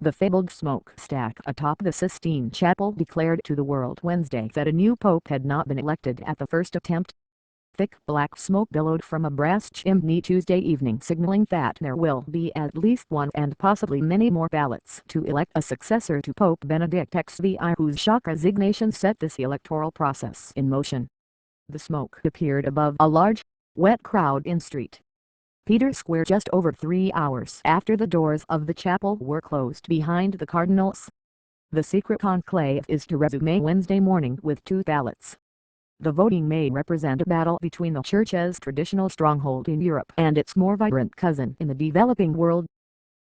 The fabled smokestack atop the Sistine Chapel declared to the world Wednesday that a new pope had not been elected at the first attempt. Thick black smoke billowed from a brass chimney Tuesday evening, signaling that there will be at least one and possibly many more ballots to elect a successor to Pope Benedict XVI, whose shock resignation set this electoral process in motion. The smoke appeared above a large, wet crowd in St. Peter's Square just over 3 hours after the doors of the chapel were closed behind the cardinals. The secret conclave is to resume Wednesday morning with 2 ballots. The voting may represent a battle between the Church's traditional stronghold in Europe and its more vibrant cousin in the developing world.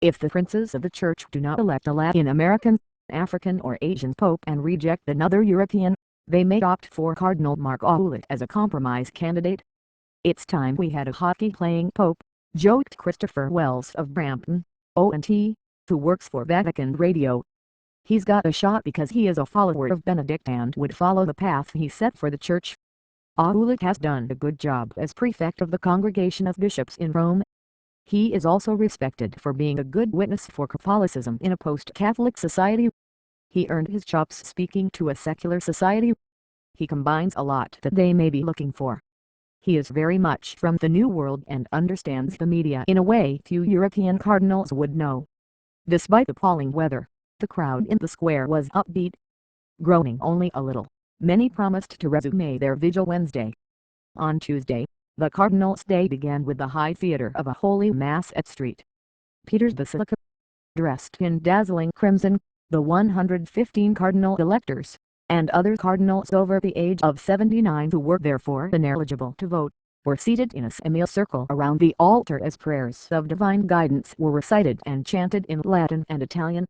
If the princes of the Church do not elect a Latin American, African or Asian pope and reject another European, they may opt for Cardinal Mark Auliffe as a compromise candidate. "It's time we had a hockey-playing pope," joked Christopher Wells of Brampton, ONT, who works for Vatican Radio. "He's got a shot because he is a follower of Benedict and would follow the path he set for the Church. Auliffe has done a good job as prefect of the Congregation of Bishops in Rome. He is also respected for being a good witness for Catholicism in a post-Catholic society. He earned his chops speaking to a secular society. He combines a lot that they may be looking for. He is very much from the New World and understands the media in a way few European cardinals would know." Despite the appalling weather, the crowd in the square was upbeat. Groaning only a little, many promised to resume their vigil Wednesday. On Tuesday, the Cardinals' Day began with the High Theatre of a Holy Mass at St. Peter's Basilica. Dressed in dazzling crimson, the 115 cardinal electors, and other cardinals over the age of 79 who were therefore ineligible to vote, were seated in a semicircle around the altar as prayers of divine guidance were recited and chanted in Latin and Italian.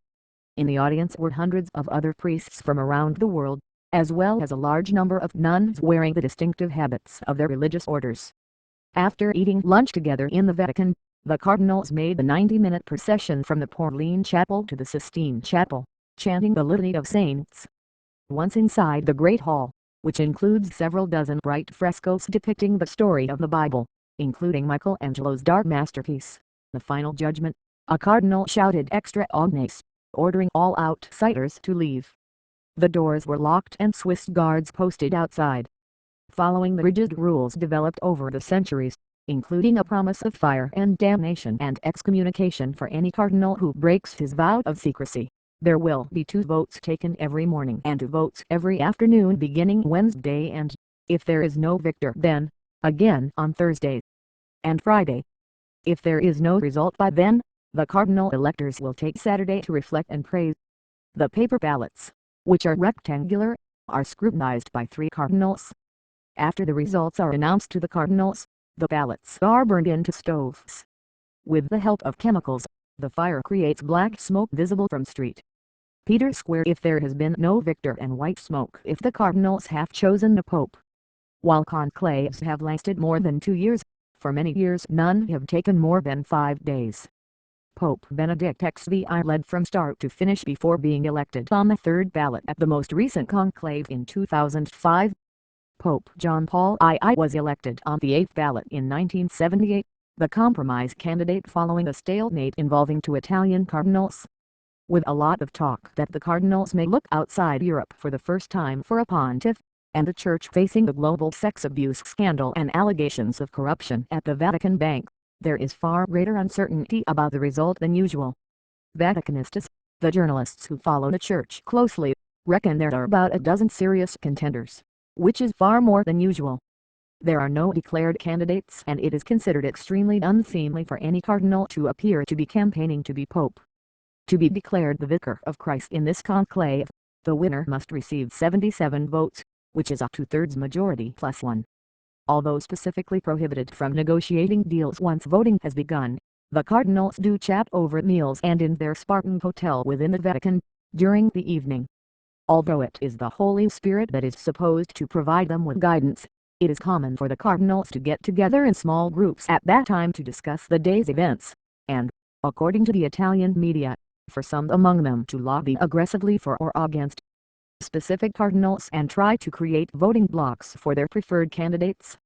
In the audience were hundreds of other priests from around the world, as well as a large number of nuns wearing the distinctive habits of their religious orders. After eating lunch together in the Vatican, the cardinals made the 90-minute procession from the Pauline Chapel to the Sistine Chapel, chanting the Litany of Saints. Once inside the Great Hall, which includes several dozen bright frescoes depicting the story of the Bible, including Michelangelo's dark masterpiece, The Final Judgment, a cardinal shouted extra omnes, ordering all outsiders to leave. The doors were locked and Swiss guards posted outside. Following the rigid rules developed over the centuries, including a promise of fire and damnation and excommunication for any cardinal who breaks his vow of secrecy, there will be 2 votes taken every morning and 2 votes every afternoon beginning Wednesday and, if there is no victor then, again on Thursday and Friday. If there is no result by then, the cardinal electors will take Saturday to reflect and pray. The paper ballots, which are rectangular, are scrutinized by 3 cardinals. After the results are announced to the cardinals, the ballots are burned into stoves. With the help of chemicals, the fire creates black smoke visible from St. Peter's Square if there has been no victor and white smoke if the cardinals have chosen a pope. While conclaves have lasted more than 2 years, for many years none have taken more than 5 days. Pope Benedict XVI led from start to finish before being elected on the 3rd ballot at the most recent conclave in 2005. Pope John Paul II was elected on the 8th ballot in 1978, the compromise candidate following a stalemate involving 2 Italian cardinals. With a lot of talk that the cardinals may look outside Europe for the first time for a pontiff, and the Church facing the global sex abuse scandal and allegations of corruption at the Vatican Bank, there is far greater uncertainty about the result than usual. Vaticanistas, the journalists who follow the Church closely, reckon there are about a dozen serious contenders, which is far more than usual. There are no declared candidates and it is considered extremely unseemly for any cardinal to appear to be campaigning to be pope. To be declared the Vicar of Christ in this conclave, the winner must receive 77 votes, which is a 2/3 majority plus 1. Although specifically prohibited from negotiating deals once voting has begun, the cardinals do chat over meals and in their Spartan hotel within the Vatican, during the evening. Although it is the Holy Spirit that is supposed to provide them with guidance, it is common for the cardinals to get together in small groups at that time to discuss the day's events, and, according to the Italian media, for some among them to lobby aggressively for or against specific cardinals and try to create voting blocks for their preferred candidates.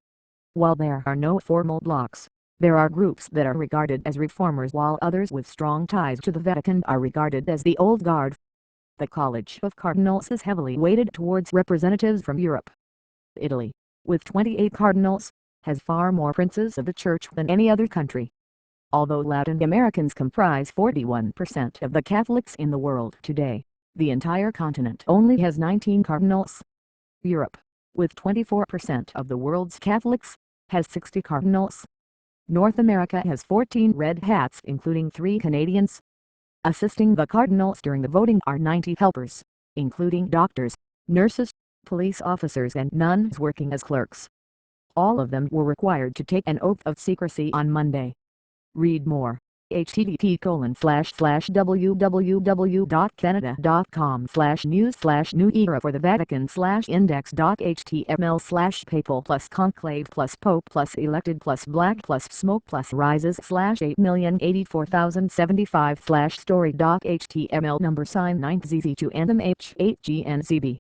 While there are no formal blocks, There are groups that are regarded as reformers while others with strong ties to the Vatican are regarded as the old guard. The College of Cardinals is heavily weighted towards representatives from Europe. Italy, with 28 cardinals, has far more princes of the Church than any other country. Although Latin Americans comprise 41% of the Catholics in the world today, the entire continent only has 19 cardinals. Europe, with 24% of the world's Catholics, has 60 cardinals. North America has 14 red hats including 3 Canadians. Assisting the cardinals during the voting are 90 helpers, including doctors, nurses, police officers and nuns working as clerks. All of them were required to take an oath of secrecy on Monday. Read more. http://www.canada.com/news/new era for the Vatican /index.html/papal plus conclave plus pope plus elected plus black plus smoke plus rises /8,084,075 /story.html number sign 9ZZ2 anthem H8GNZB